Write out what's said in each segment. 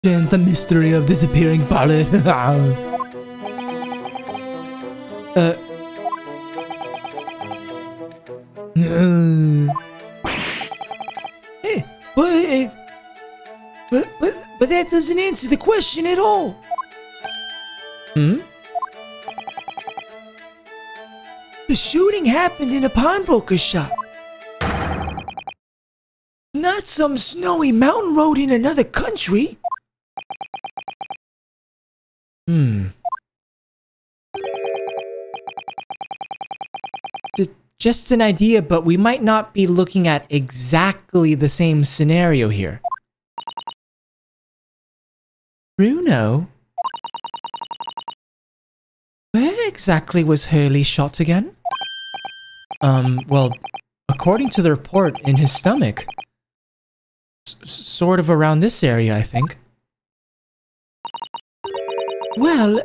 The mystery of disappearing palette. But that doesn't answer the question at all. The shooting happened in a pawnbroker shop. Not some snowy mountain road in another country. Just an idea, but we might not be looking at exactly the same scenario here. Bruno? Where exactly was Hurley shot again? Well, according to the report, in his stomach. Sort of around this area, I think. Well,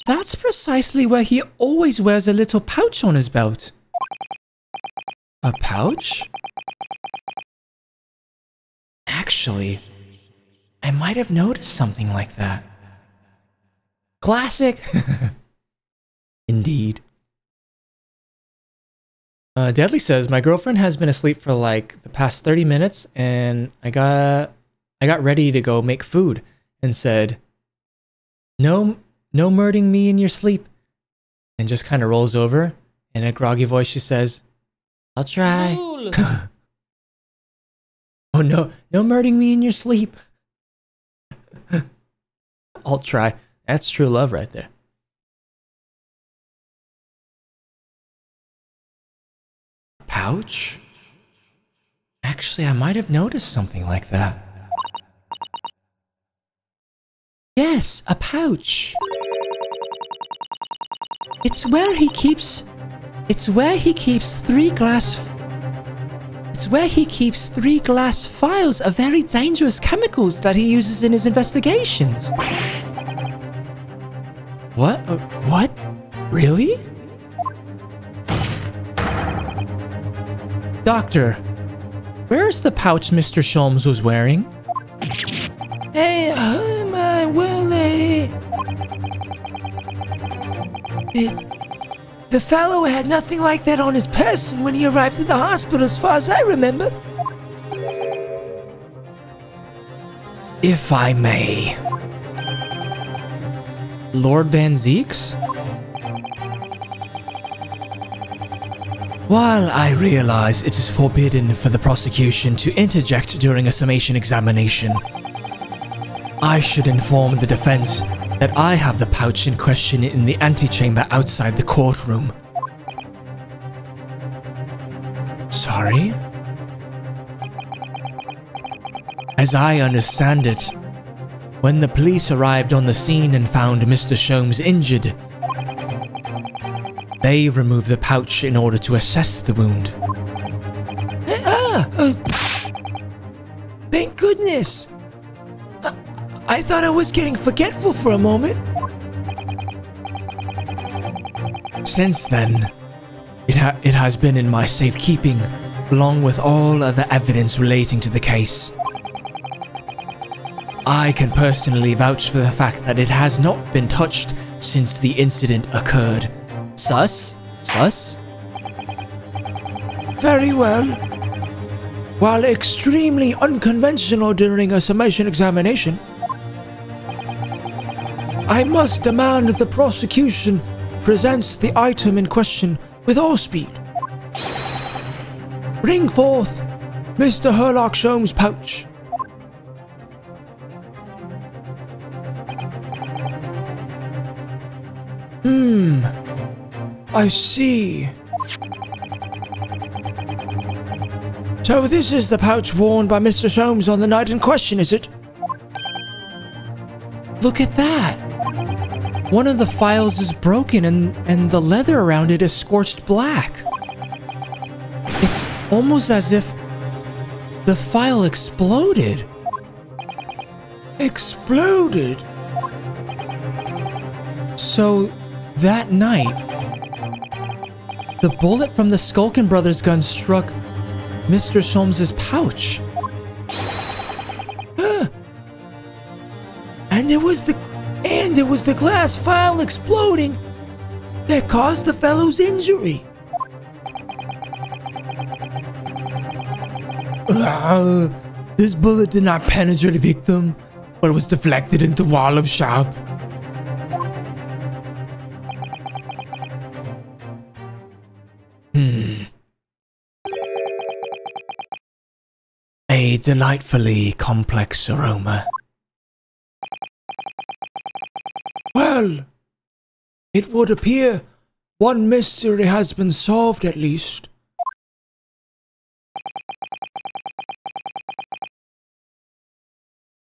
that's precisely where he always wears a little pouch on his belt. A pouch? Actually, I might have noticed something like that. Classic! Indeed. Deadly says, my girlfriend has been asleep for like the past 30 minutes and I got ready to go make food and said, no murdering me in your sleep. And just kind of rolls over. In a groggy voice she says, I'll try. Oh no murdering me in your sleep. I'll try. That's true love right there. Pouch? Actually, I might have noticed something like that. Yes, a pouch. It's where he keeps three glass files of very dangerous chemicals that he uses in his investigations. What? What? Really? Doctor, where's the pouch Mr. Sholmes was wearing? Hey, the fellow had nothing like that on his person when he arrived at the hospital, as far as I remember. If I may. Lord Van Zeeks? While I realize it is forbidden for the prosecution to interject during a summation examination, I should inform the defense that I have the pouch in question in the antechamber outside the courtroom. Sorry? As I understand it, when the police arrived on the scene and found Mr. Sholmes injured, they removed the pouch in order to assess the wound. Thank goodness! I thought I was getting forgetful for a moment. Since then, it has been in my safekeeping, along with all other evidence relating to the case. I can personally vouch for the fact that it has not been touched since the incident occurred. Sus? Sus? Very well. While extremely unconventional during a summation examination, I must demand the prosecution presents the item in question with all speed. Bring forth Mr. Herlock Sholmes' pouch. I see. So this is the pouch worn by Mr. Sholmes on the night in question, is it? Look at that! One of the files is broken and the leather around it is scorched black. It's almost as if the file exploded. Exploded? So, that night, the bullet from the Skulkin brothers' gun struck Mr. Sholmes' pouch. And it was the glass file exploding that caused the fellow's injury. This bullet did not penetrate the victim, but was deflected into wall of shop. A delightfully complex aroma. Well, it would appear one mystery has been solved at least.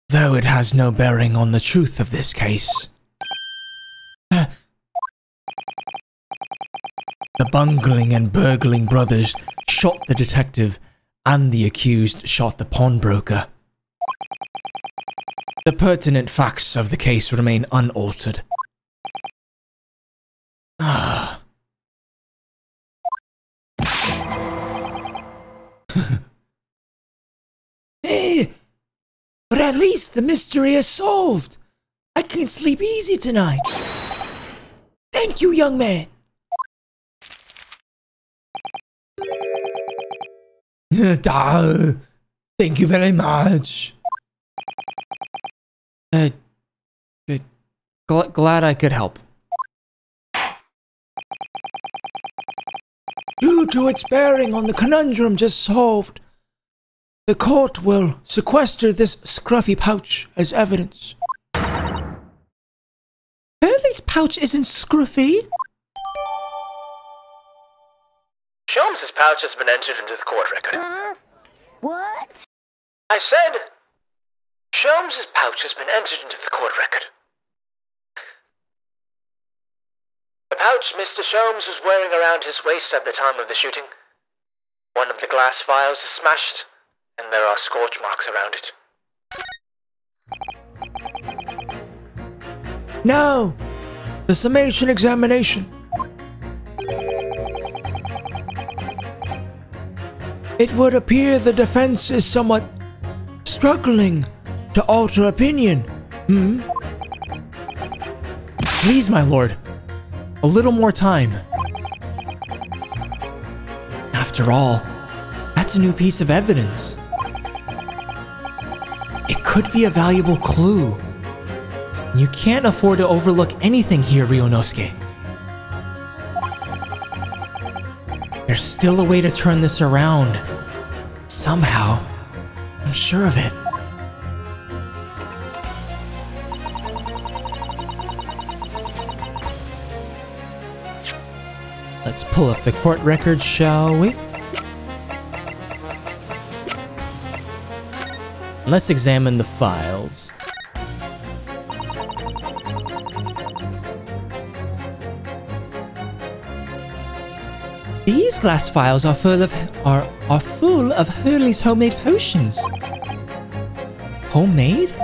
Though it has no bearing on the truth of this case. The bungling and burgling brothers shot the detective, and the accused shot the pawnbroker. The pertinent facts of the case remain unaltered. Hey, but at least the mystery is solved. I can sleep easy tonight. Thank you, young man. Thank you very much. Glad I could help. Due to its bearing on the conundrum just solved, the court will sequester this scruffy pouch as evidence. Hurley's pouch isn't scruffy. Sholmes's pouch has been entered into the court record. What? I said, Sholmes's pouch has been entered into the court record. The pouch Mr. Sholmes was wearing around his waist at the time of the shooting. One of the glass vials is smashed, and there are scorch marks around it. Now, the summation examination. It would appear the defense is somewhat struggling to alter opinion. Please, my lord, a little more time. After all, that's a new piece of evidence. It could be a valuable clue. You can't afford to overlook anything here, Ryunosuke. There's still a way to turn this around. Somehow. I'm sure of it. Let's pull up the court record, shall we? Let's examine the files. These glass vials are full of Hurley's homemade potions. Homemade?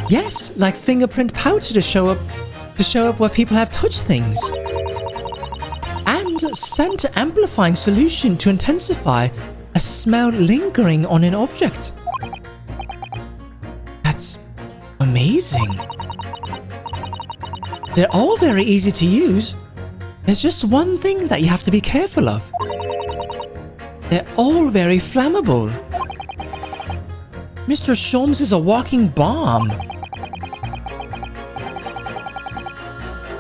Yes, like fingerprint powder to show up where people have touched things. And scent amplifying solution to intensify a smell lingering on an object. That's amazing. They're all very easy to use. There's just one thing that you have to be careful of. They're all very flammable. Mr. Sholmes is a walking bomb.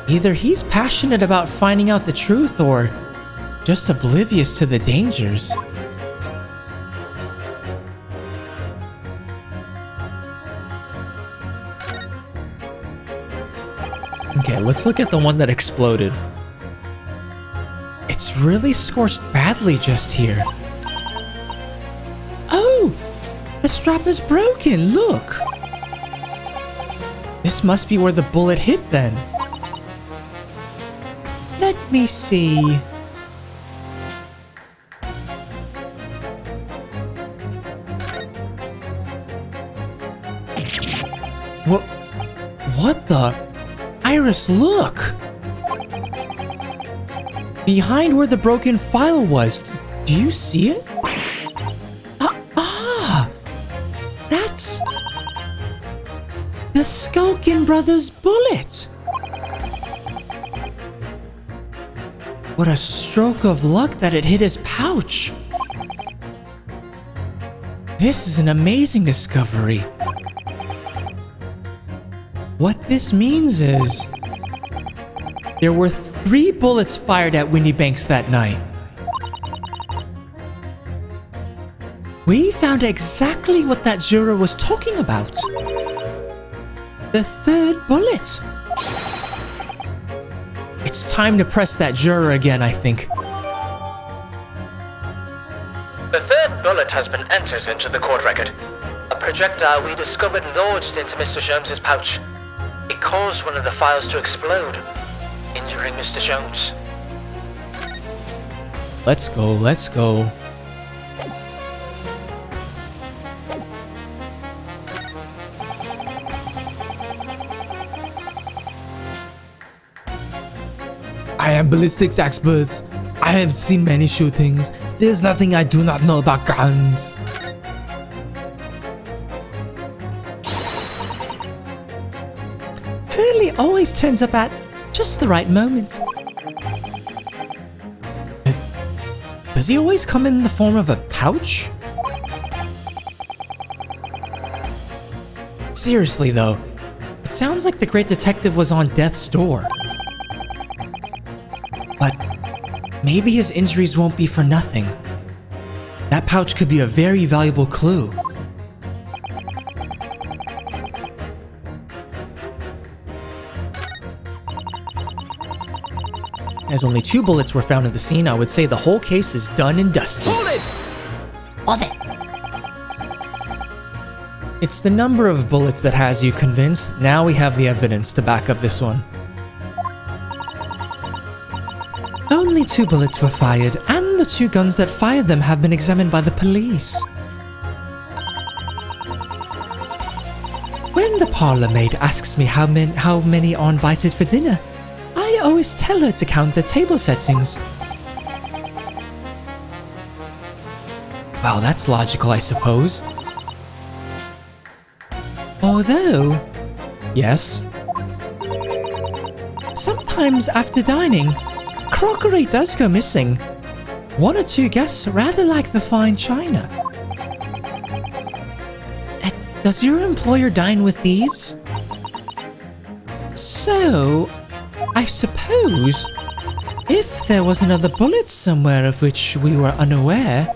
Either he's passionate about finding out the truth or just oblivious to the dangers. Okay, let's look at the one that exploded. It's really scorched badly just here. Oh! The strap is broken, look! This must be where the bullet hit then. Let me see. What the? Iris, look! Behind where the broken file was, do you see it? The Skulkin Brothers bullet! What a stroke of luck that it hit his pouch! This is an amazing discovery. What this means is... there were 3 bullets fired at Windy Banks that night. We found exactly what that juror was talking about. The 3rd bullet. It's time to press that juror again, I think. The 3rd bullet has been entered into the court record. A projectile we discovered lodged into Mr. Sholmes' pouch. It caused one of the files to explode, injuring Mr. Sholmes. Let's go, let's go. I am ballistics experts. I have seen many shootings. There's nothing I do not know about guns. Hurley always turns up at just the right moment. Does he always come in the form of a pouch? Seriously though, it sounds like the great detective was on death's door. But maybe his injuries won't be for nothing. That pouch could be a very valuable clue. As only 2 bullets were found at the scene, I would say the whole case is done and dusted. Hold it! Hold it! It's the number of bullets that has you convinced. Now we have the evidence to back up this one. Only 2 bullets were fired, and the 2 guns that fired them have been examined by the police. When the parlor maid asks me how many are invited for dinner, I always tell her to count the table settings. Well, that's logical, I suppose. Although... yes? Sometimes after dining, crockery does go missing. 1 or 2 guests rather like the fine china. Does your employer dine with thieves? So, I suppose, if there was another bullet somewhere of which we were unaware,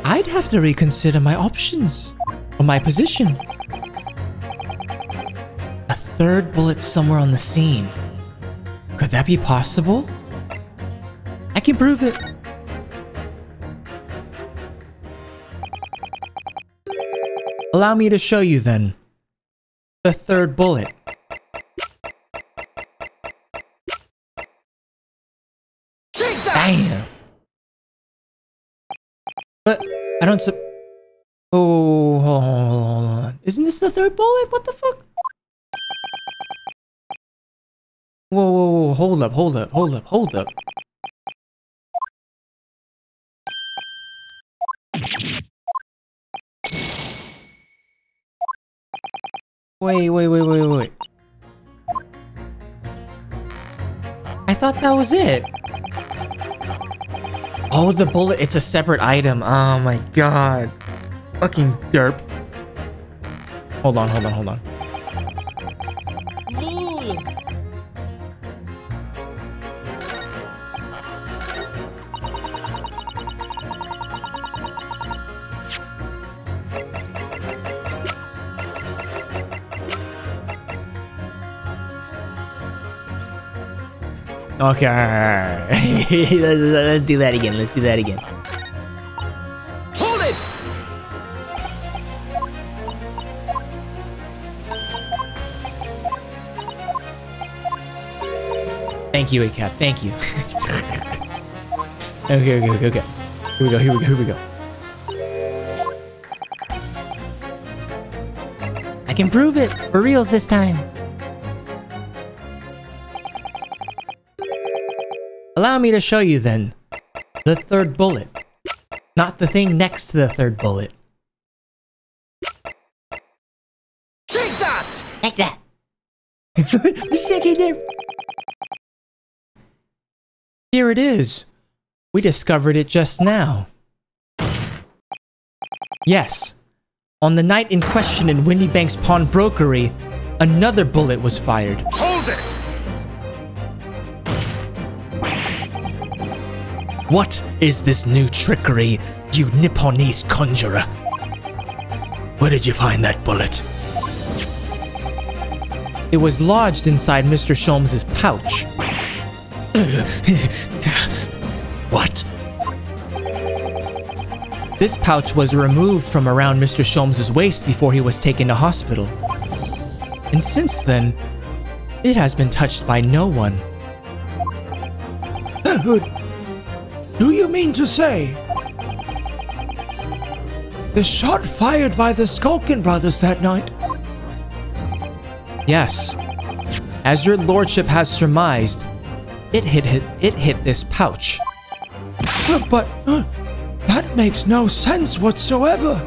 I'd have to reconsider my options, or my position. A 3rd bullet somewhere on the scene. Could that be possible? I can prove it. Allow me to show you then. The 3rd bullet. Take that! Bam! But I don't oh, hold on. Isn't this the 3rd bullet? What the fuck? Whoa, hold up. Wait. I thought that was it. Oh, the bullet, it's a separate item. Oh my god. Fucking derp. Hold on. Okay, alright. Let's do that again. Hold it! Thank you, ACAP. Thank you. Okay. Here we go. I can prove it! For reals this time. Allow me to show you then. The 3rd bullet. Not the thing next to the 3rd bullet. that? Like that. Here it is. We discovered it just now. Yes. On the night in question in Windybank's pawnbrokery, another bullet was fired. Hold it! What is this new trickery, you Nipponese conjurer? Where did you find that bullet? It was lodged inside Mr. Sholmes's pouch. What? This pouch was removed from around Mr. Sholmes's waist before he was taken to hospital. And since then, it has been touched by no one. Do you mean to say the shot fired by the Skulkin brothers that night? Yes. As your lordship has surmised, it hit this pouch. But that makes no sense whatsoever.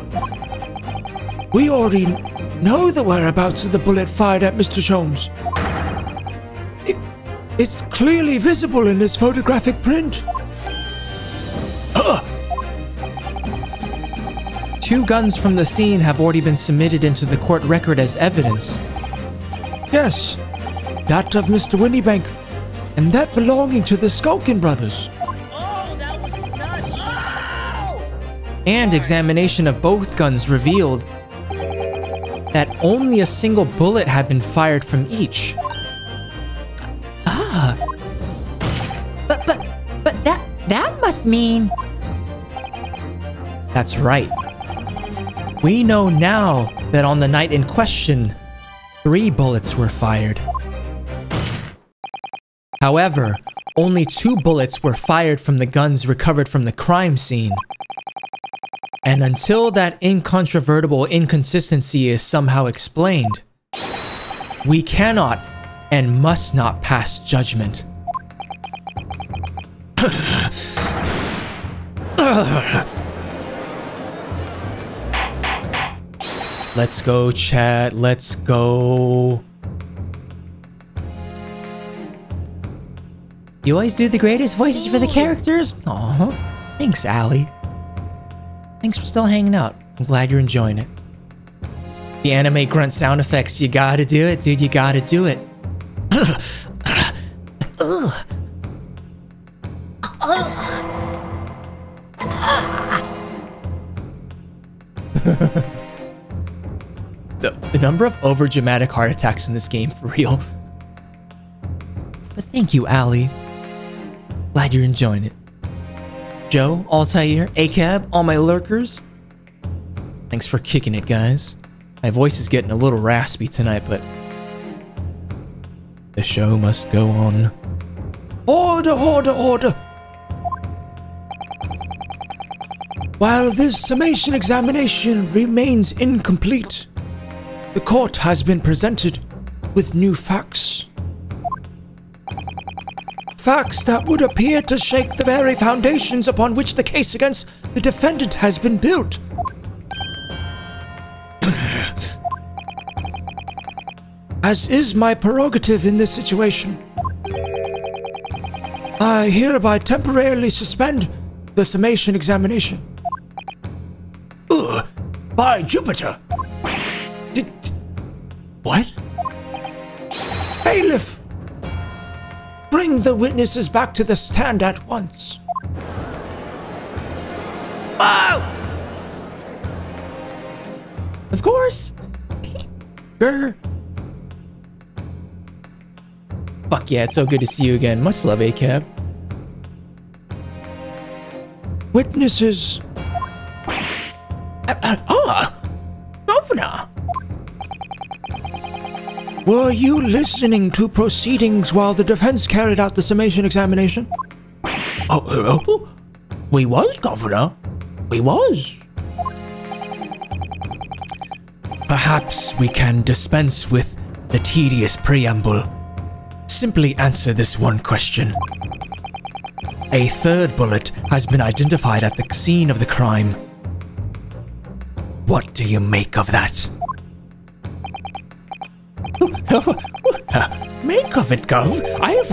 We already know the whereabouts of the bullet fired at Mr. Sholmes. It's clearly visible in this photographic print. Two guns from the scene have already been submitted into the court record as evidence. Yes, that of Mr. Windybank, and that belonging to the Skulkin brothers. Oh, that was nuts! Oh! And examination of both guns revealed that only a single bullet had been fired from each. But that must mean... That's right. We know now that on the night in question, 3 bullets were fired. However, only 2 bullets were fired from the guns recovered from the crime scene. And until that incontrovertible inconsistency is somehow explained, we cannot and must not pass judgment. Let's go, chat. Let's go. You always do the greatest voices for the characters? Aw, thanks, Allie. Thanks for still hanging out. I'm glad you're enjoying it. The anime grunt sound effects, you gotta do it, dude. You gotta do it. The number of over-dramatic heart attacks in this game, for real. But thank you, Allie. Glad you're enjoying it. Joe, Altair, ACAB, all my lurkers. Thanks for kicking it, guys. My voice is getting a little raspy tonight, but the show must go on. Order, order, order! While this summation examination remains incomplete, the court has been presented with new facts. Facts that would appear to shake the very foundations upon which the case against the defendant has been built. As is my prerogative in this situation, I hereby temporarily suspend the summation examination. By Jupiter! What? Bailiff! Bring the witnesses back to the stand at once. Oh! Of course! Grr. Fuck yeah, it's so good to see you again. Much love, ACAB. Witnesses. Governor! Were you listening to proceedings while the defense carried out the summation examination? We was, Governor. We was. Perhaps we can dispense with the tedious preamble. Simply answer this one question. A 3rd bullet has been identified at the scene of the crime. What do you make of that? Make of it, Gov. I have...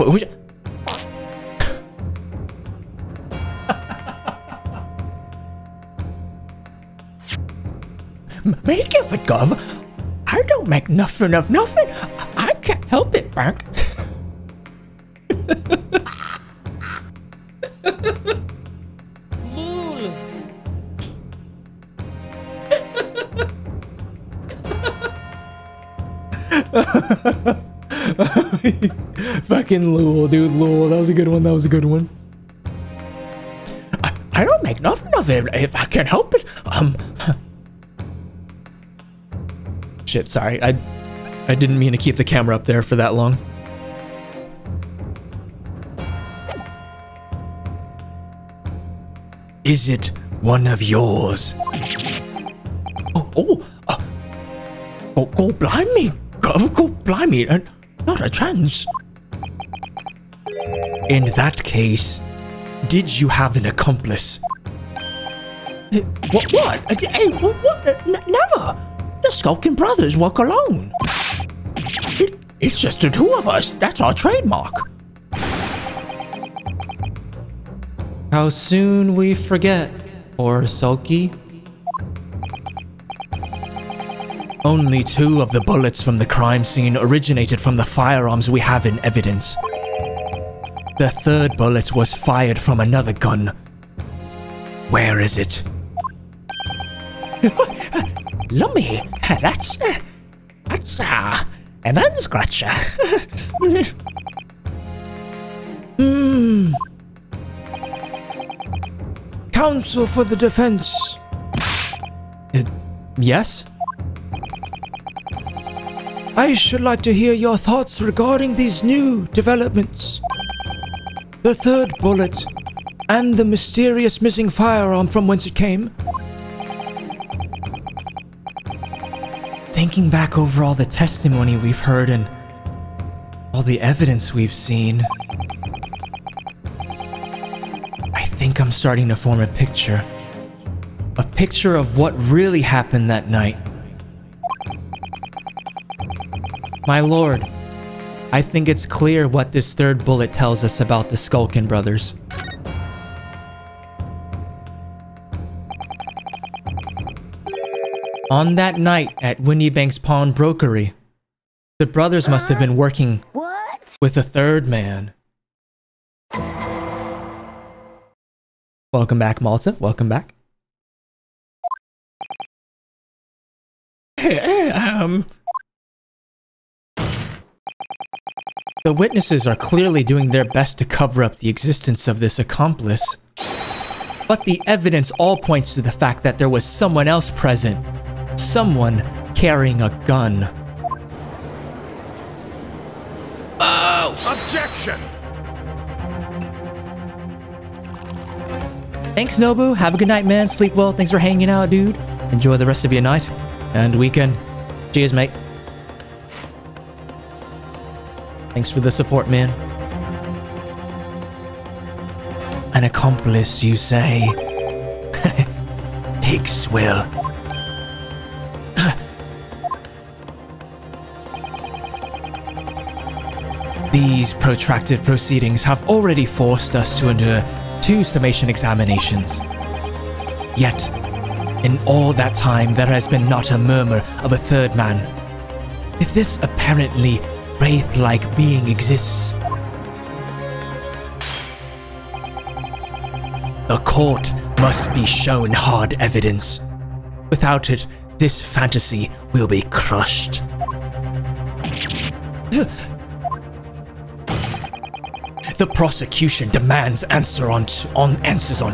Make of it, Gov. I don't make nothing of nothing. I can't help it, Bank. Lul. Fucking Lul, dude. Lul. That was a good one. That was a good one. I don't make nothing of it if I can help it. Shit, sorry. I didn't mean to keep the camera up there for that long. Is it one of yours? Go blimey, Gov, go blimey, not a chance. In that case, did you have an accomplice? What? Hey, what? Never! The Skulking Brothers work alone. It's just the two of us. That's our trademark. How soon we forget, or sulky? Only 2 of the bullets from the crime scene originated from the firearms we have in evidence. The 3rd bullet was fired from another gun. Where is it? Lummy, that's an unscratcher. Counsel for the defense. Yes? I should like to hear your thoughts regarding these new developments. The 3rd bullet and the mysterious missing firearm from whence it came. Thinking back over all the testimony we've heard and all the evidence we've seen, I think I'm starting to form a picture. A picture of what really happened that night. My lord, I think it's clear what this 3rd bullet tells us about the Skulkin brothers. On that night at Winniebank's pawnbrokery, the brothers must have been working with a 3rd man. Welcome back, Malta. Welcome back. The witnesses are clearly doing their best to cover up the existence of this accomplice. But the evidence all points to the fact that there was someone else present. Someone carrying a gun. Oh! Objection! Thanks, Nobu. Have a good night, man. Sleep well. Thanks for hanging out, dude. Enjoy the rest of your night and weekend. Cheers, mate. Thanks for the support, man. An accomplice, you say? Pig swill. These protracted proceedings have already forced us to endure 2 summation examinations. Yet, in all that time, there has been not a murmur of a 3rd man. If this apparently wraith-like being exists, the court must be shown hard evidence. Without it, this fantasy will be crushed. The prosecution demands answers on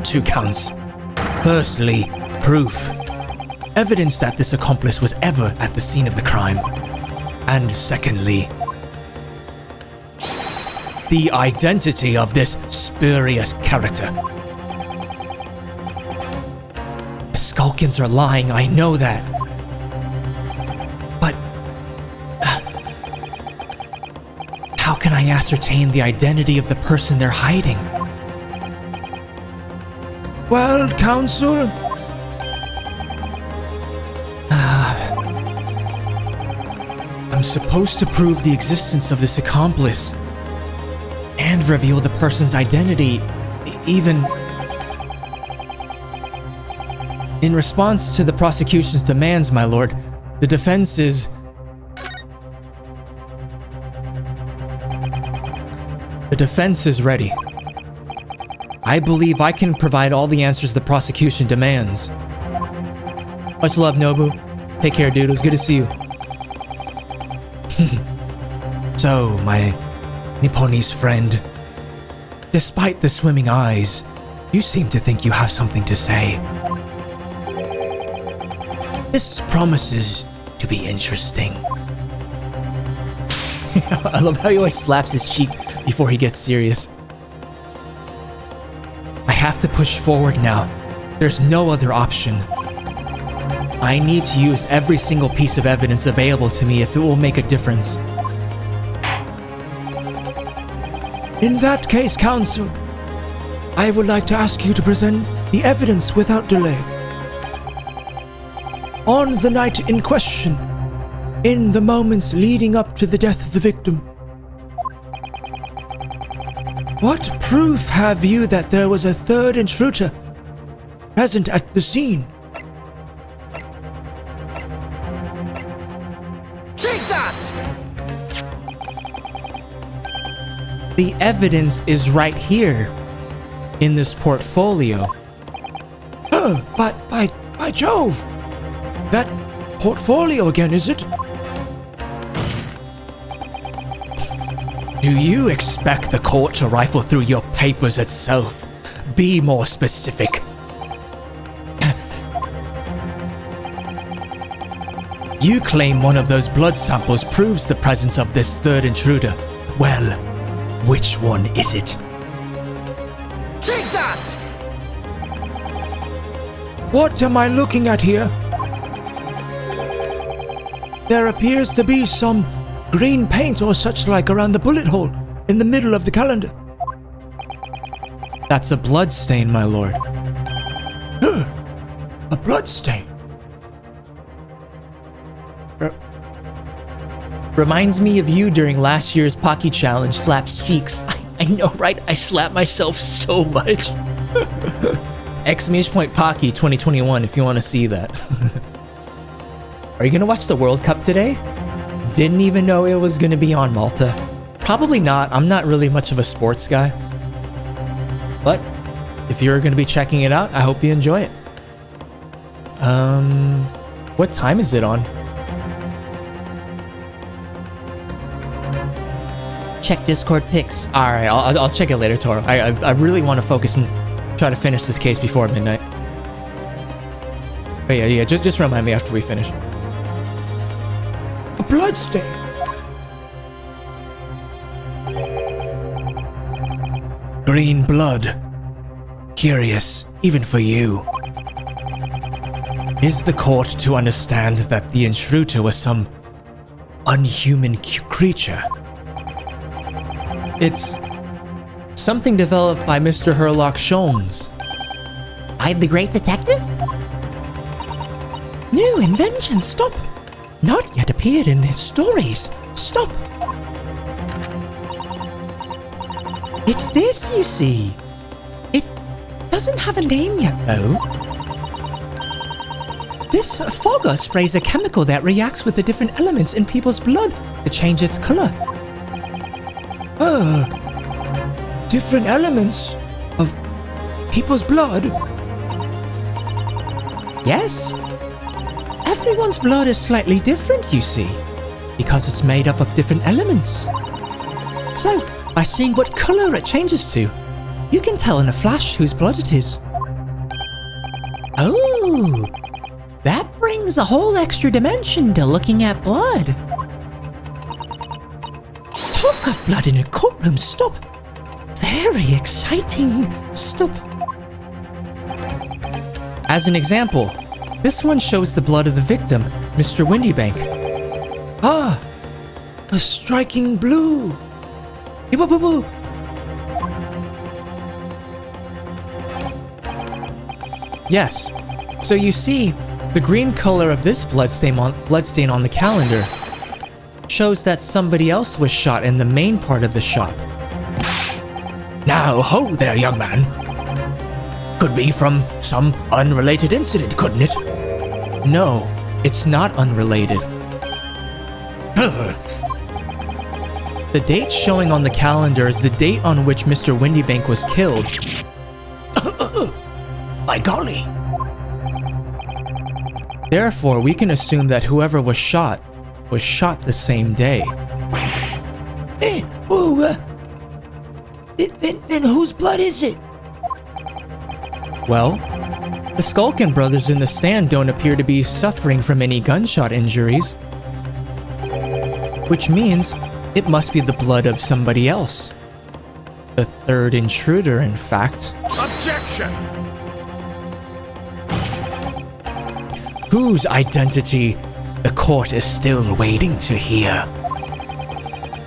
2 counts. Firstly, proof. Evidence that this accomplice was ever at the scene of the crime. And secondly, the identity of this spurious character. The Skulkins are lying, I know that. But how can I ascertain the identity of the person they're hiding? Well, counsel, I'm supposed to prove the existence of this accomplice and reveal the person's identity, even in response to the prosecution's demands, my lord. The defense is... The defense is ready. I believe I can provide all the answers the prosecution demands. Much love, Nobu. Take care, dude. It was good to see you. So, my Nipponese friend, despite the swimming eyes, you seem to think you have something to say. This promises to be interesting. I love how he always slaps his cheek before he gets serious. I have to push forward now. There's no other option. I need to use every single piece of evidence available to me if it will make a difference. In that case, counsel, I would like to ask you to present the evidence without delay. On the night in question, in the moments leading up to the death of the victim, what proof have you that there was a third intruder present at the scene? Take that! The evidence is right here, in this portfolio. By Jove! That portfolio again, is it? Do you expect the court to rifle through your papers itself? Be more specific. You claim one of those blood samples proves the presence of this third intruder. Well, which one is it? Take that! What am I looking at here? There appears to be some green paint or such like around the bullet hole in the middle of the calendar. That's a blood stain, my lord. A blood stain. Reminds me of you during last year's Pocky Challenge, Slaps Cheeks. I know, right? I slapped myself so much. Exclamation point Pocky 2021 if you want to see that. Are you gonna watch the World Cup today? Didn't even know it was gonna be on Malta. Probably not. I'm not really much of a sports guy. But if you're gonna be checking it out, I hope you enjoy it. What time is it on? Check Discord pics. Alright, I'll check it later, Toro. I really want to focus and try to finish this case before midnight. But yeah, just remind me after we finish. A blood stain. Green blood. Curious, even for you. Is the court to understand that the intruder was some unhuman creature? It's something developed by Mr. Herlock Sholmes. I, the great detective? New invention, stop! Not yet appeared in his stories. Stop! It's this, you see. It doesn't have a name yet, though. This fogger sprays a chemical that reacts with the different elements in people's blood to change its color. Different elements of people's blood? Yes. Everyone's blood is slightly different, you see, because it's made up of different elements. So, by seeing what color it changes to, you can tell in a flash whose blood it is. Oh, that brings a whole extra dimension to looking at blood. Talk of blood in a courtroom, stop. Very exciting, stop. As an example, this one shows the blood of the victim, Mr. Windybank. Ah, a striking blue. Boo-boo-boo. Yes. So you see, the green color of this bloodstain on the calendar shows that somebody else was shot in the main part of the shop. Now, ho there, young man. Could be from some unrelated incident, couldn't it? No, it's not unrelated. The date showing on the calendar is the date on which Mr. Windybank was killed. By golly. Therefore, we can assume that whoever was shot the same day. Then whose blood is it? Well, the Skulkin brothers in the stand don't appear to be suffering from any gunshot injuries, which means it must be the blood of somebody else. The third intruder, in fact. Objection! Whose identity the court is still waiting to hear.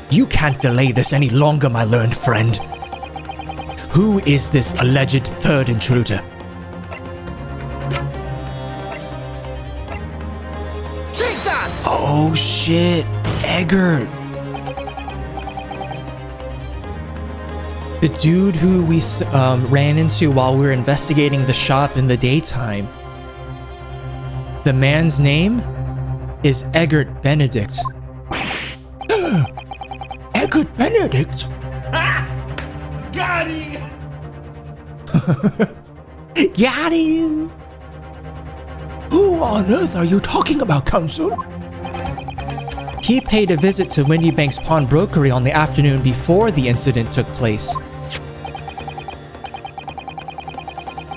You can't delay this any longer, my learned friend. Who is this alleged third intruder? Take that! Oh shit, Eggert. The dude who we ran into while we were investigating the shop in the daytime. The man's name is Eggert Benedict. Eggert Benedict? Got him! Got him! Who on earth are you talking about, Counsel? He paid a visit to Windybank's pawnbrokery on the afternoon before the incident took place.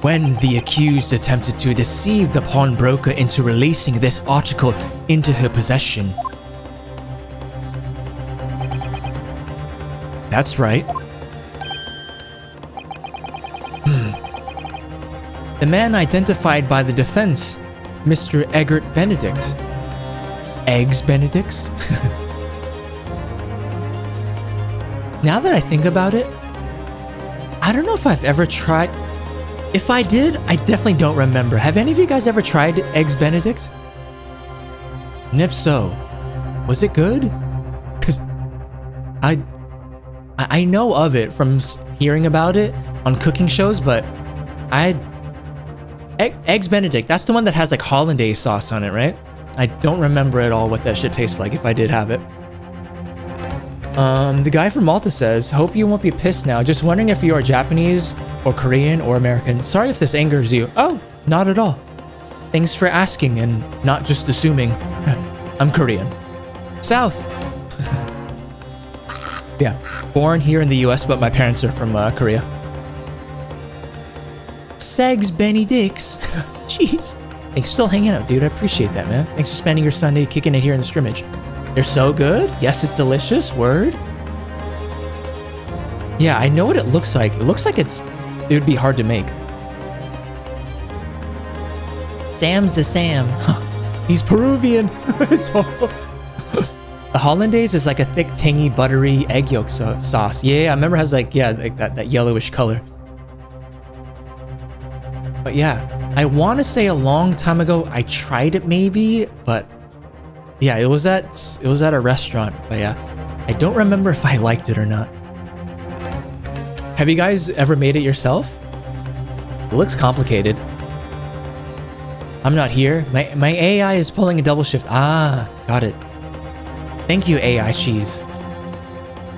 When the accused attempted to deceive the pawnbroker into releasing this article into her possession. That's right. The man identified by the defense, Mr. Eggert Benedict. Eggs Benedicts? Now that I think about it, I don't know if I've ever tried... If I did, I definitely don't remember. Have any of you guys ever tried Eggs Benedict? And if so, was it good? Because I know of it from hearing about it on cooking shows, but Eggs Benedict, that's the one that has like hollandaise sauce on it, right? I don't remember at all what that shit tastes like if I did have it. The guy from Malta says, hope you won't be pissed now. Just wondering if you are Japanese or Korean or American. Sorry if this angers you. Oh, not at all. Thanks for asking and not just assuming. I'm Korean. South. Yeah, born here in the US, but my parents are from Korea. Segs Benedicts. Jeez. Thanks for still hanging out, dude. I appreciate that, man. Thanks for spending your Sunday kicking it here in the scrimmage. They're so good. Yes, it's delicious. Word. Yeah, I know what it looks like. It looks like it would be hard to make. Sam's the Sam. He's Peruvian. It's all... The hollandaise is like a thick, tangy, buttery egg yolk sauce. Yeah, I remember it has like that yellowish color. But yeah, I want to say a long time ago I tried it maybe, but yeah, it was at a restaurant. But yeah, I don't remember if I liked it or not. Have you guys ever made it yourself? It looks complicated. I'm not here. My AI is pulling a double shift. Ah, got it. Thank you, AI cheese.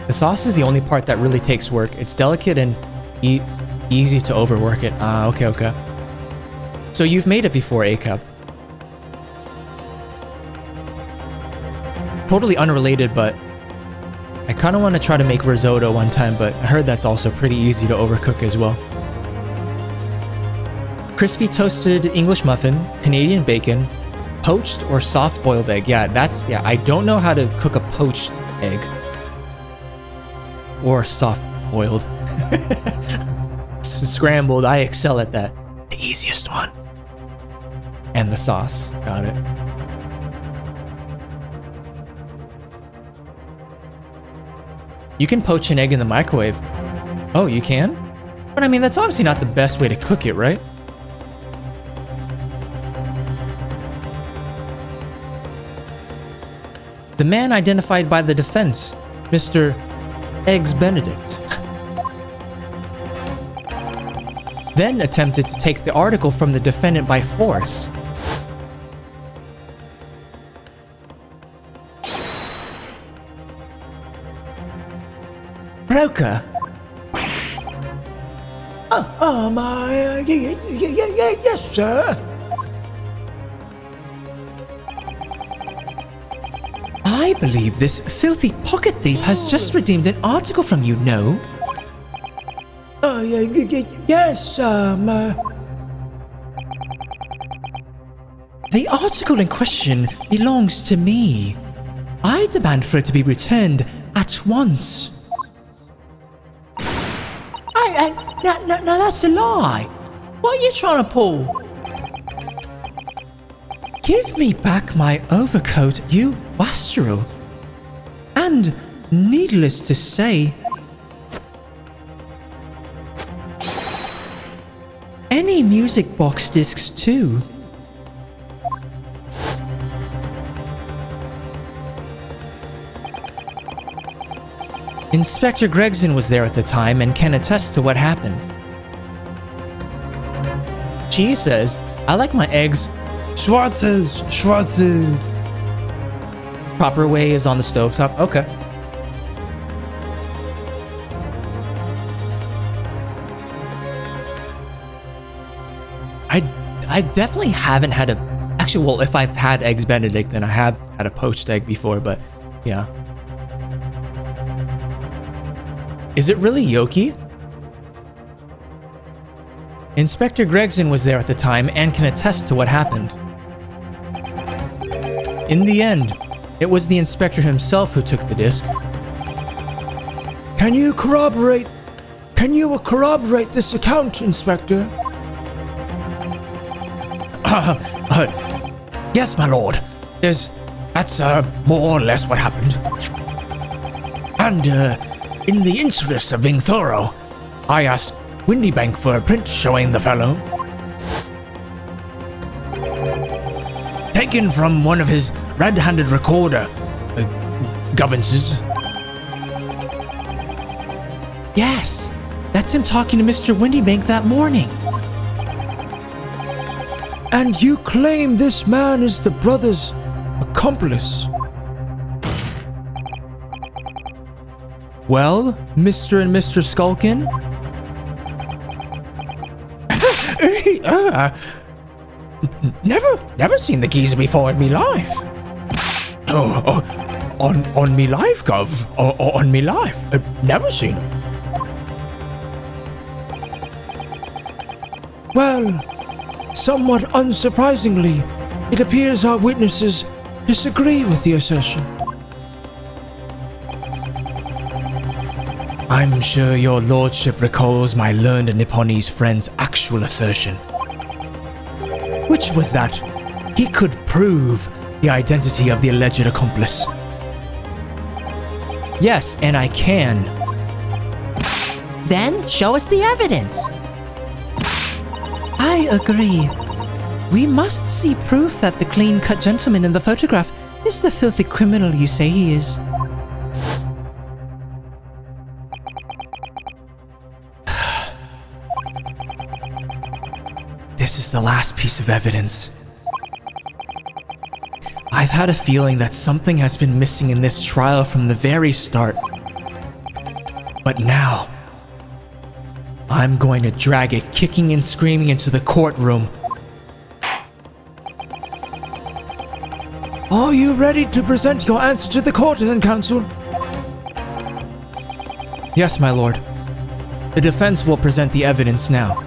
The sauce is the only part that really takes work. It's delicate and easy to overwork it. Ah, okay, okay. So you've made it before, ACAB. Totally unrelated, but I kind of want to try to make risotto one time, but I heard that's also pretty easy to overcook as well. Crispy toasted English muffin, Canadian bacon, poached or soft boiled egg. Yeah, I don't know how to cook a poached egg. Or soft boiled. Scrambled, I excel at that. The easiest one. And the sauce, got it. You can poach an egg in the microwave. Oh, you can? But I mean, that's obviously not the best way to cook it, right? the man identified by the defense, Mr. Eggs Benedict, then attempted to take the article from the defendant by force. Broker? Yes, sir. I believe this filthy pocket thief has just redeemed an article from you, no? Yes, The article in question belongs to me. I demand for it to be returned at once. No, that's a lie. What are you trying to pull? Give me back my overcoat, you wastrel. And, needless to say, any music box discs too. Inspector Gregson was there at the time and can attest to what happened. She says, I like my eggs Schwarzes. Proper way is on the stovetop. Okay. I definitely haven't had a... Actually, well, if I've had Eggs Benedict, then I have had a poached egg before, but yeah. Is it really yolky? Inspector Gregson was there at the time and can attest to what happened. In the end, it was the inspector himself who took the disc. Can you corroborate this account, Inspector? Yes, my lord. That's more or less what happened. And, in the interest of being thorough, I asked Windybank for a print showing the fellow. Taken from one of his red-handed recorder, Gubbenses. Yes, that's him talking to Mr. Windybank that morning. And you claim this man is the brother's accomplice? Well, Mr. and Mr. Skulkin? Never seen the geezer before in me life. On me life, Gov. On me life. Never seen him. Well, somewhat unsurprisingly, it appears our witnesses disagree with the assertion. I'm sure your lordship recalls my learned Nipponese friend's actual assertion. Which was that he could prove the identity of the alleged accomplice. Yes, and I can. Then show us the evidence. I agree. We must see proof that the clean-cut gentleman in the photograph is the filthy criminal you say he is. This is the last piece of evidence. I've had a feeling that something has been missing in this trial from the very start. But now, I'm going to drag it kicking and screaming into the courtroom. Are you ready to present your answer to the court, then, counsel? Yes, my lord. The defense will present the evidence now.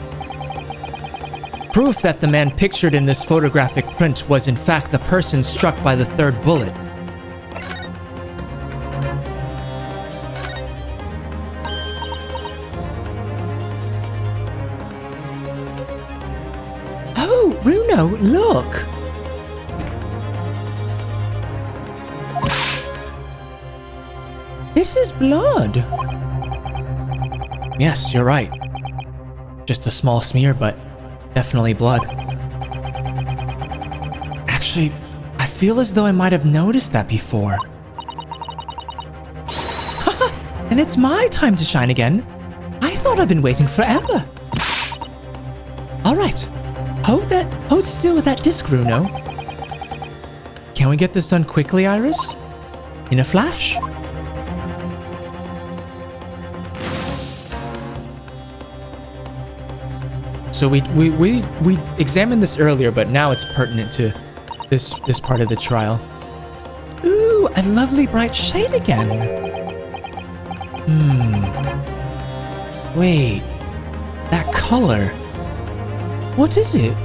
Proof that the man pictured in this photographic print was in fact the person struck by the third bullet. Oh, Runo, look! This is blood. Yes, you're right. Just a small smear, but definitely blood. Actually, I feel as though I might have noticed that before. And it's my time to shine again. I thought I've been waiting forever. Alright. Hold still with that disc, Runo. Can we get this done quickly, Iris? In a flash. So we examined this earlier, but now it's pertinent to this part of the trial. Ooh, a lovely bright shade again. Wait. That color. What is it?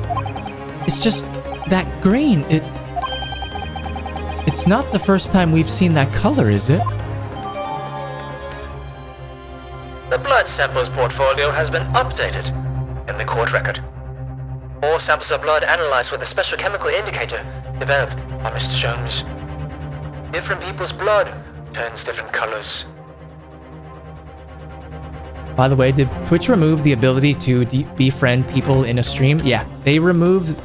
It's just that green. It's not the first time we've seen that color, is it? The blood samples portfolio has been updated in the court record. All samples of blood analyzed with a special chemical indicator developed by Mr. Sholmes. Different people's blood turns different colors. By the way, did Twitch remove the ability to befriend people in a stream? Yeah, they removed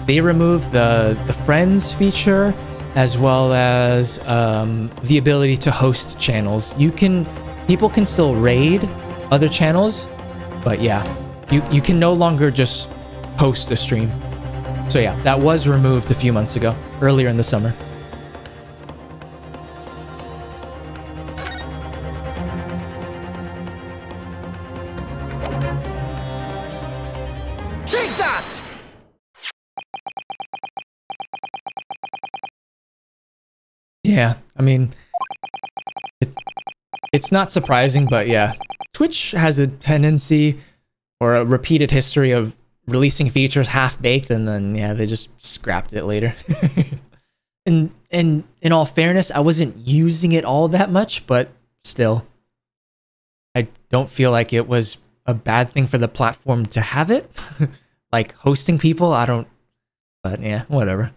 the friends feature as well as the ability to host channels. People can still raid other channels, but yeah, you can no longer just host a stream. So yeah, that was removed a few months ago, earlier in the summer. Take that! Yeah, I mean, it's not surprising, but yeah, Twitch has a tendency or a repeated history of releasing features half-baked and then, yeah, they just scrapped it later. And in all fairness, I wasn't using it all that much, but still, I don't feel like it was a bad thing for the platform to have it. Like hosting people, I don't, but yeah, whatever.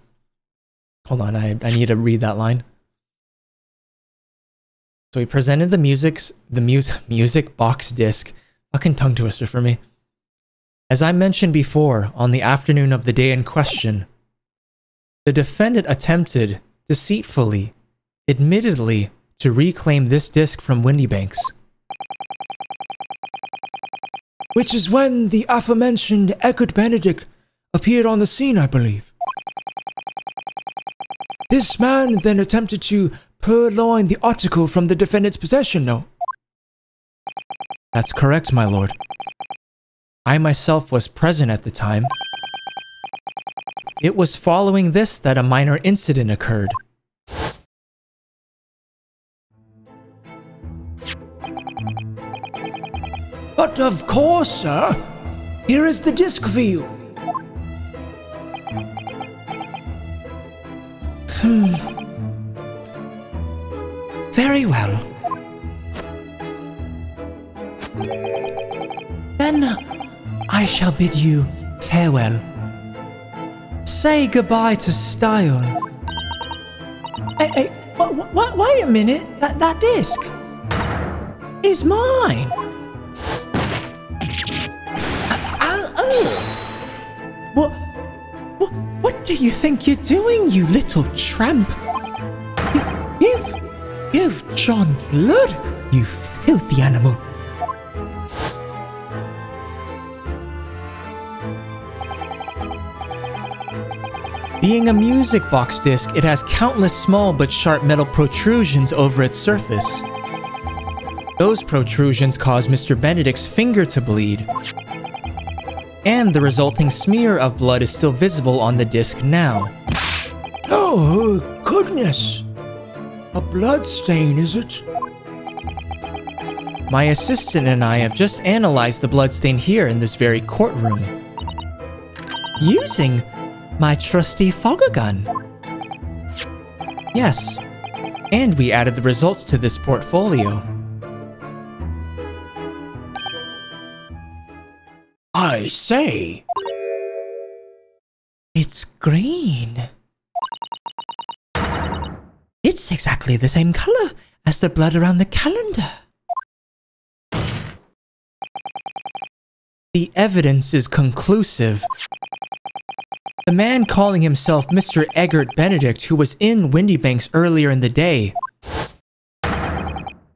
Hold on, I need to read that line. So he presented the music box disc. Fucking tongue twister for me. As I mentioned before, on the afternoon of the day in question, the defendant attempted, deceitfully, admittedly, to reclaim this disc from Windybanks. Which is when the aforementioned Eckert Benedict appeared on the scene, I believe. This man then attempted to purloin the article from the defendant's possession, no? That's correct, my lord. I myself was present at the time. It was following this that a minor incident occurred. But of course, sir. Here is the disc for you. Very well. Then I shall bid you farewell. Say goodbye to style. Hey, wait a minute. That disc is mine. What do you think you're doing, you little tramp? You've drawn blood, you filthy animal. Being a music box disc, it has countless small but sharp metal protrusions over its surface. Those protrusions cause Mr. Benedict's finger to bleed. And the resulting smear of blood is still visible on the disc now. Oh, goodness. A blood stain, is it? My assistant and I have just analyzed the bloodstain here in this very courtroom. Using my trusty fogger gun. Yes, and we added the results to this portfolio. I say. It's green. It's exactly the same color as the blood around the calendar. The evidence is conclusive. The man calling himself Mr. Eggert Benedict, who was in Windybanks earlier in the day,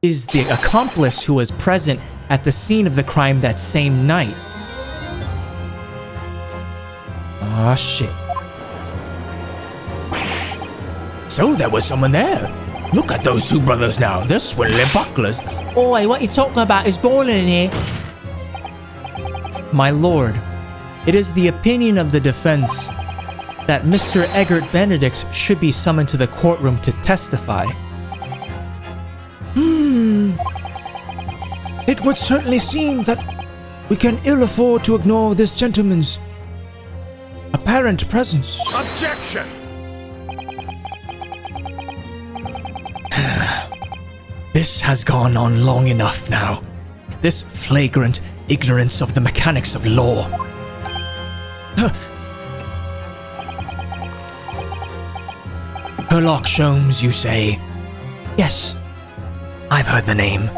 is the accomplice who was present at the scene of the crime that same night. Ah, shit. So there was someone there. Look at those two brothers now. They're swindling bucklers. Oi, what you talking about is boiling in here. My lord, it is the opinion of the defense that Mr. Eggert Benedict should be summoned to the courtroom to testify. It would certainly seem that we can ill afford to ignore this gentleman's apparent presence. Objection! This has gone on long enough now. This flagrant ignorance of the mechanics of law. Herlock Sholmes, you say? Yes, I've heard the name.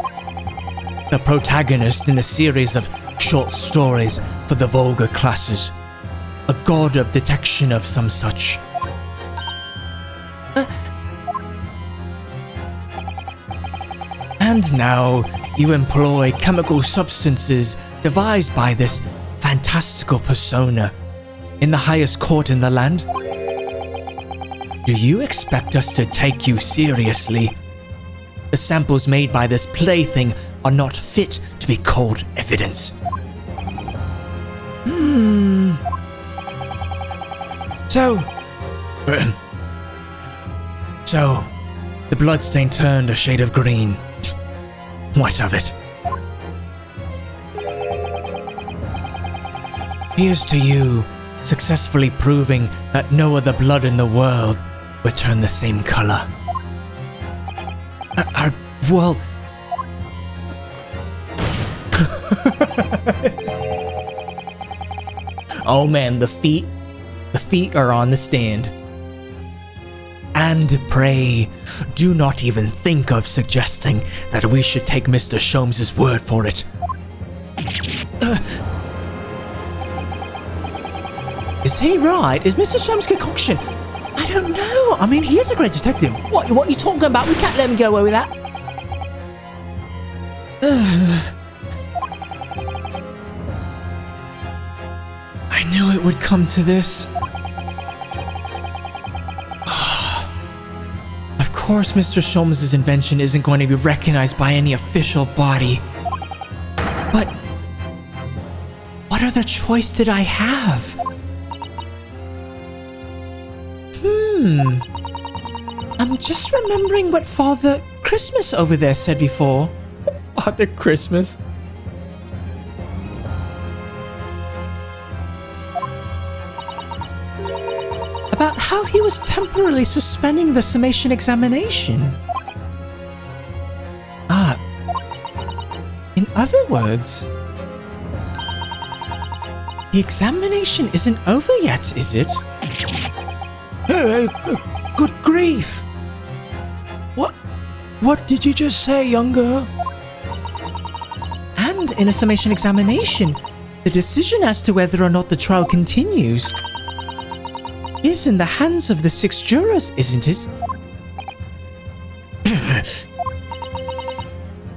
The protagonist in a series of short stories for the vulgar classes. A god of detection of some such. And now you employ chemical substances devised by this fantastical persona in the highest court in the land? Do you expect us to take you seriously? The samples made by this plaything are not fit to be called evidence. So, the bloodstain turned a shade of green. What of it? Here's to you, successfully proving that no other blood in the world would turn the same color. Well... Oh man, the feet are on the stand. And pray, do not even think of suggesting that we should take Mr. Sholmes' word for it. Is he right? Is Mr. Sholmes' concoction? I don't know. I mean, he is a great detective. What are you talking about? We can't let him get away with that. I knew it would come to this. Of course, Mr. Sholmes' invention isn't going to be recognized by any official body. But what other choice did I have? I'm just remembering what Father Christmas over there said before. Father Christmas? About how he was temporarily suspending the Summation Examination. In other words, the examination isn't over yet, is it? Hey, good grief! What did you just say, young girl? And in a Summation Examination, the decision as to whether or not the trial continues is in the hands of the 6 jurors, isn't it?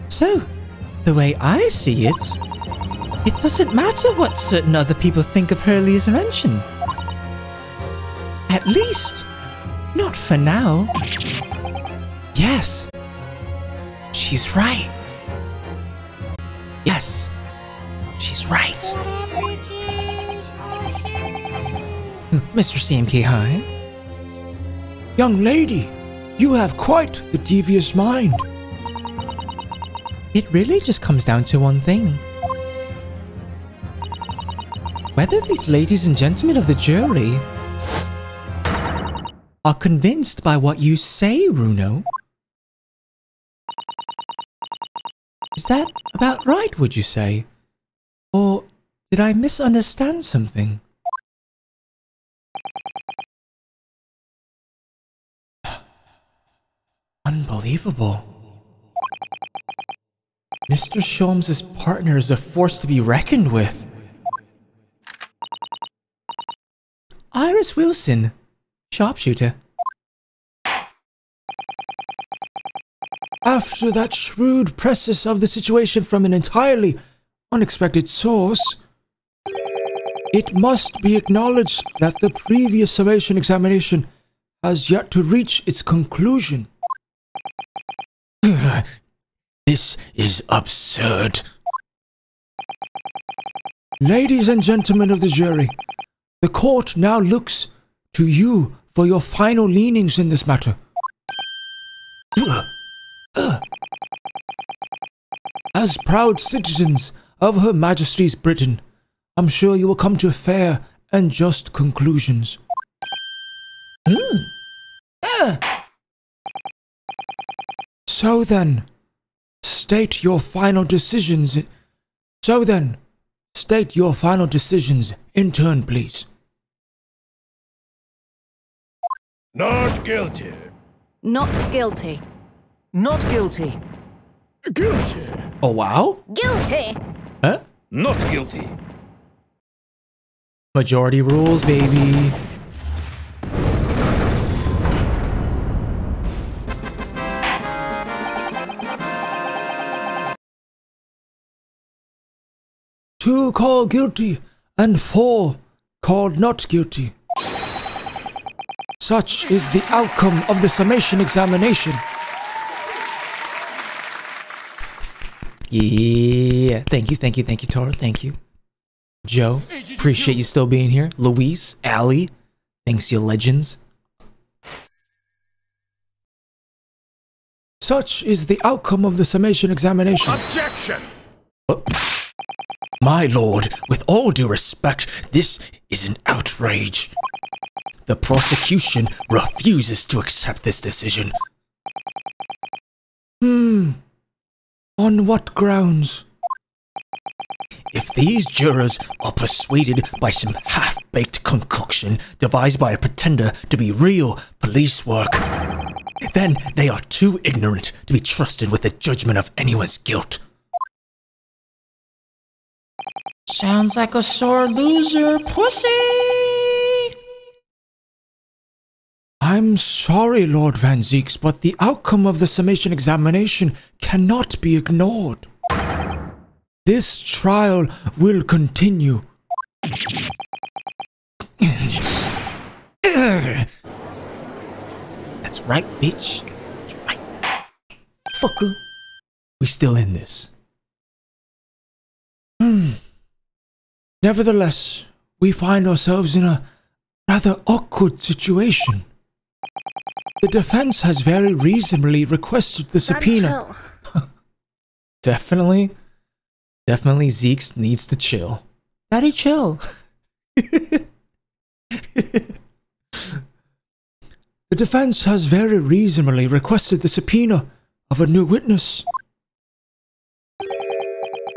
So, the way I see it, it doesn't matter what certain other people think of Hurley's invention. At least, not for now. Yes. She's right. Yes. She's right. Mr. SamKim, hi. Young lady, you have quite the devious mind. It really just comes down to one thing. Whether these ladies and gentlemen of the jury are convinced by what you say, Runo. Is that about right, would you say? Or did I misunderstand something? Unbelievable. Mr. Sholmes' partner is a force to be reckoned with. Iris Wilson, sharpshooter. after that shrewd process of the situation from an entirely unexpected source, it must be acknowledged that the previous summation examination has yet to reach its conclusion. This is absurd. Ladies and gentlemen of the jury, the court now looks to you for your final leanings in this matter. As proud citizens of Her Majesty's Britain, I'm sure you will come to fair and just conclusions. So then, state your final decisions. State your final decisions in turn, please. Not guilty. Not guilty. Not guilty. Guilty. Oh, wow. Guilty! Huh? Not guilty. Majority rules, baby. Two called guilty and 4 called not guilty. Such is the outcome of the summation examination. Yeah. Thank you, Tara. Thank you. Joe, appreciate you still being here. Luis, Allie, thanks you legends. Such is the outcome of the summation examination. Objection! My lord, with all due respect, this is an outrage. The prosecution refuses to accept this decision. On what grounds? If these jurors are persuaded by some half-baked concoction devised by a pretender to be real police work, then they are too ignorant to be trusted with the judgment of anyone's guilt. Sounds like a sore loser, pussy. I'm sorry, Lord Van Zeeks, but the outcome of the summation examination cannot be ignored. This trial will continue. That's right, bitch. That's right. Fucker. We still in this. Nevertheless, we find ourselves in a rather awkward situation. The defense has very reasonably requested the subpoena. Definitely Zeeks needs to chill. Daddy, chill. The defense has very reasonably requested the subpoena of a new witness.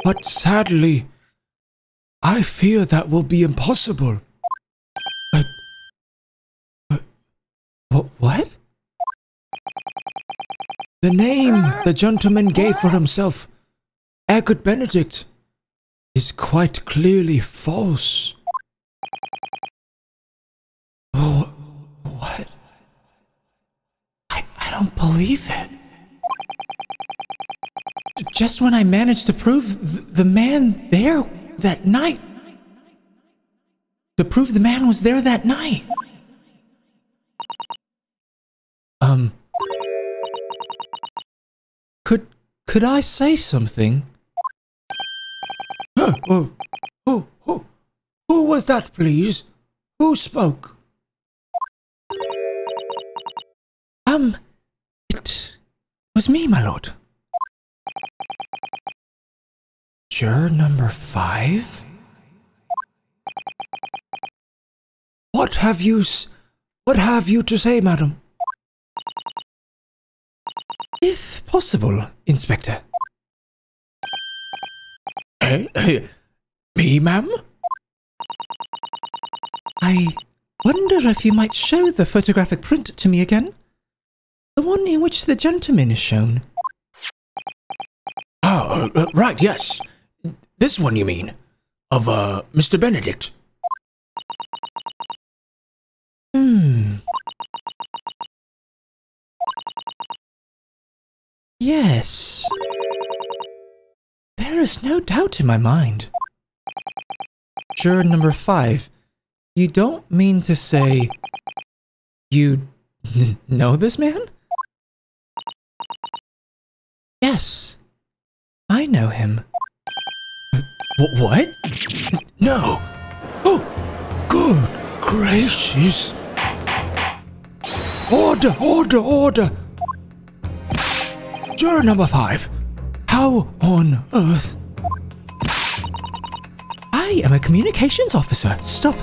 But sadly, I fear that will be impossible. What? The name the gentleman gave for himself, Egbert Benedict, is quite clearly false. Oh, what? I don't believe it. Just when I managed to prove the man there that night. To prove the man was there that night. Could I say something? Who was that, please? Who spoke? It was me, my lord. Juror number 5? What have you to say, madam? If possible, Inspector. Me, ma'am? I wonder if you might show the photographic print to me again. The one in which the gentleman is shown. Right, yes. This one, you mean? Of, Mr. Benedict. Yes. There is no doubt in my mind. Juror number 5. You don't mean to say you know this man? Yes. I know him. What? No. Oh, good gracious. Order, order, order. Juror number 5. How on earth? I am a communications officer. Stop.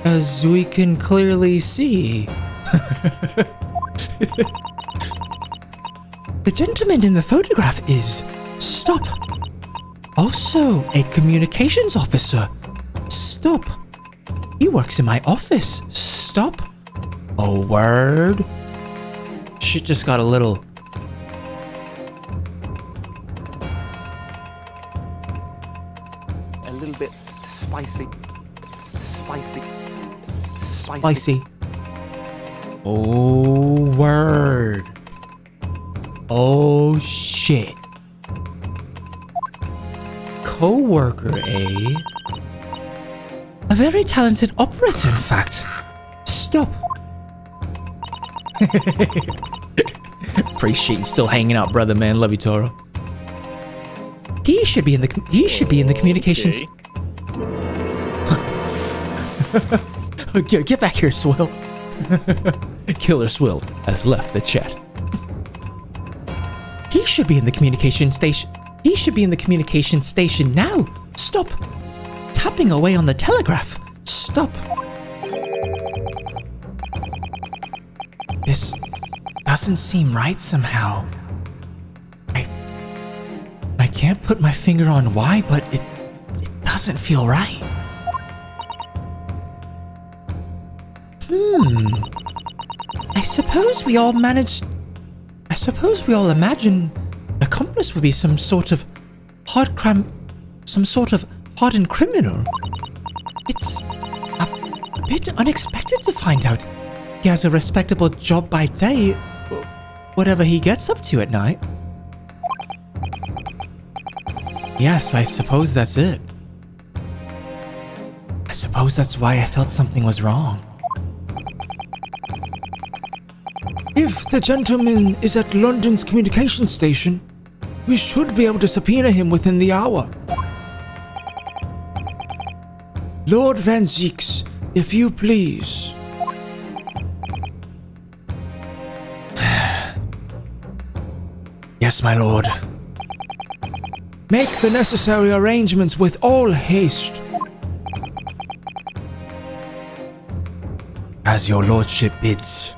As we can clearly see. The gentleman in the photograph is... Stop. Also a communications officer. Stop. He works in my office. Stop. A word? Shit just got a little... A little bit spicy. Spicy. Spicy. Spicy. Oh, word. Oh, shit. Co-worker, eh? A very talented operator, in fact. Stop. Appreciate you still hanging out, brother, man. Love you, Toro. He should be in the communications. Get back here, Swill. Killer Swill has left the chat. He should be in the communication station. He should be in the communication station now. Stop. Tapping away on the telegraph. Stop. This doesn't seem right somehow. I can't put my finger on why, but it doesn't feel right. I suppose we all imagine the accomplice would be some sort of hardened criminal. It's a bit unexpected to find out he has a respectable job by day, whatever he gets up to at night. Yes, I suppose that's it. I suppose that's why I felt something was wrong. If the gentleman is at London's communication station, we should be able to subpoena him within the hour. Lord Van Zeeks, if you please. Yes, my lord. Make the necessary arrangements with all haste. As your lordship bids.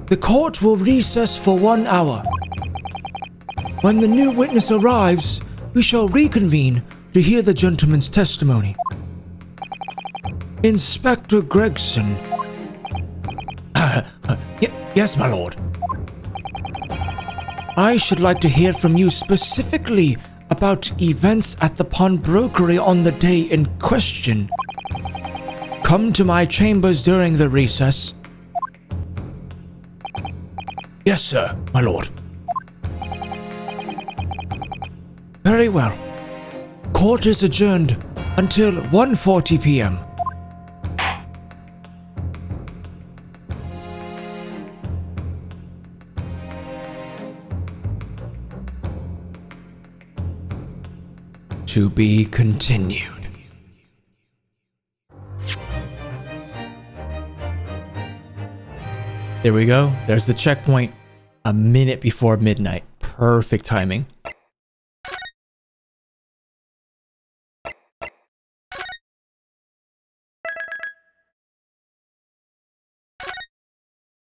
The court will recess for 1 hour. When the new witness arrives, we shall reconvene to hear the gentleman's testimony. Inspector Gregson. Yes, my lord. I should like to hear from you specifically about events at the pawnbrokery on the day in question. Come to my chambers during the recess. Yes, sir, my lord. Very well. Court is adjourned until 1:40 p.m. To be continued. There we go. There's the checkpoint. A minute before midnight. Perfect timing.